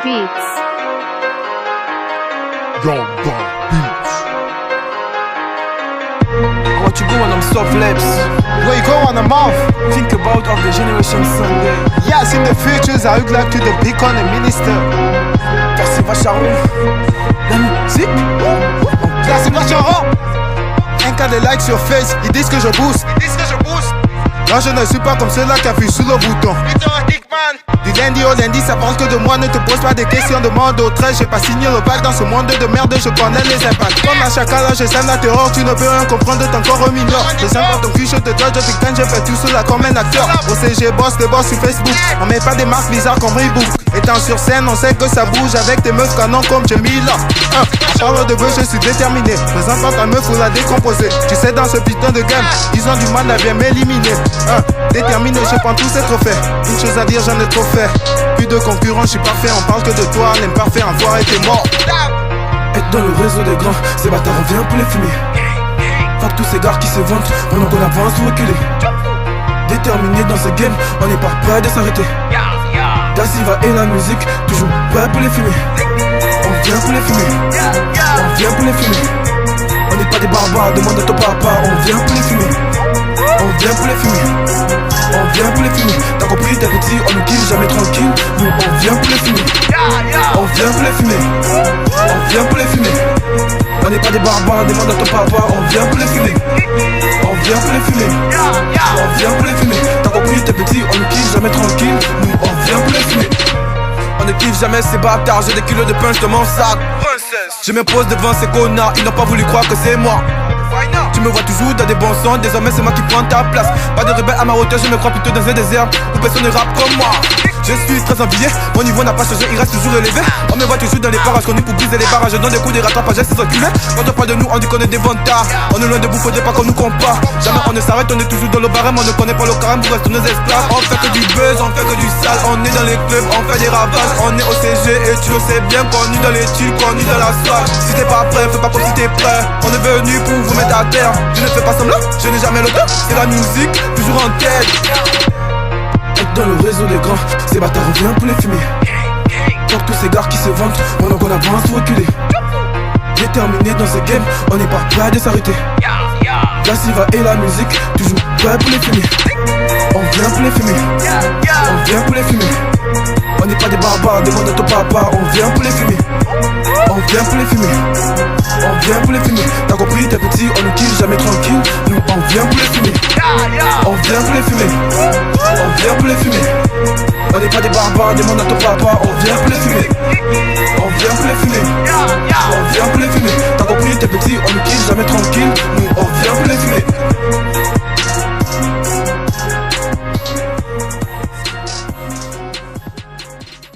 Beats. Young Gun Beats. I want you go on them soft lips. Where you go on the mouth? Think about of the generation Sunday. Yes, in the futures, I look like to the big on the minister. Merci Vacharon. La musique. Merci Vacharon. Un cas de like sur Face, ils disent que je booste. Non, je ne suis pas comme ceux-là qui appuient sur le bouton. Du lundi au lundi, ça parle que de moi, ne te pose pas de questions, demande au trait. J'ai pas signé le bac dans ce monde de merde, je connais les impacts. Comme à chaque là, je sème la terreur, tu ne peux rien comprendre, t'es encore un mineur. Je sens pas ton cul, je te dois, je t'éteins, je fais tout cela comme un acteur. Au CG boss, le boss sur Facebook, on met pas des marques bizarres comme Reebok. Étant sur scène, on sait que ça bouge avec tes meufs canon comme Jamila. En parlant de bœuf, je suis déterminé. Présente pas ta meuf, faut la décomposer. Tu sais, dans ce putain de game, ils ont du mal à bien m'éliminer. Déterminé, je prends tous ces trophées. Une chose à dire, j'en ai trop fait. Plus de concurrents, je suis parfait. On parle que de toi, l'imparfait, enfoiré, t'es mort. Être dans le réseau des grands, ces bâtards on vient pour les fumer. Fuck tous ces gars qui se vantent, pendant qu'on avance ou reculer. Déterminé dans ce game, on n'est pas prêt de s'arrêter. Da Silva et la musique, toujours prêt pour les fumer. On vient pour les fumer. On vient pour les fumer. On n'est pas des barbares, demande à ton papa. On vient pour les fumer. On vient pour les fumer. On vient pour les fumer. T'as compris, t'es petit, on nous kiffe jamais tranquille. Nous on vient pour les fumer. On vient pour les fumer. On vient pour les fumer. On n'est pas des barbares, demande à ton papa. On vient pour les fumer. On vient pour les fumer. On vient pour les fumer. T'as compris, t'es petit, on nous kiffe jamais tranquille. Nous on vient pour les fumer. On ne kiffe jamais ces bâtards, j'ai des kilos de punch dans mon sac. Je m'impose devant ces connards, ils n'ont pas voulu croire que c'est moi. Tu me vois toujours dans des bons sons, désormais c'est moi qui prends ta place. Pas de rebelle à ma hauteur, je me crois plutôt dans un désert où personne ne rappe comme moi. Je suis très envié, mon niveau n'a pas changé, il reste toujours élevé. On me voit toujours dans les parages, connus pour briser les barrages. Dans des coups de rattrapage, c'est reculé. Quand on parle de nous, on dit qu'on est des vantards. On est loin de vous, faudrait pas qu'on nous compare. Jamais on ne s'arrête, on est toujours dans le barème. On ne connaît pas le carême, vous restez nos esclaves. On fait que du buzz, on fait que du sale. On est dans les clubs, on fait des ravages. On est au CG et tu le sais bien qu'on est dans les chill, qu'on est dans la soirée. Si t'es pas prêt, fais pas comme si t'es prêt. On est venu pour vous mettre à terre. Je ne fais pas semblant, je n'ai jamais le temps. C'est la musique, toujours en tête. Être dans le réseau des grands, ces bâtards on vient pour les fumer. Pour tous ces gars qui se vantent, pendant qu'on avance ou reculer. Déterminé dans ce game, on n'est pas prêt de s'arrêter. Da Silva et la musique, toujours prêt pour les fumer. On vient pour les fumer. On vient pour les fumer. On n'est pas des barbares, demande à ton papa. On vient pour les fumer. On vient pour les fumer. On vient pour les fumer. T'as compris, t'es petit, on nous kiffe jamais tranquille. Nous on vient pour les fumer. On vient pour les fumer. On vient pour les fumer. On n'est pas des barbares, demande à ton papa. On vient pour les fumer. On vient pour les fumer. On vient pour les fumer.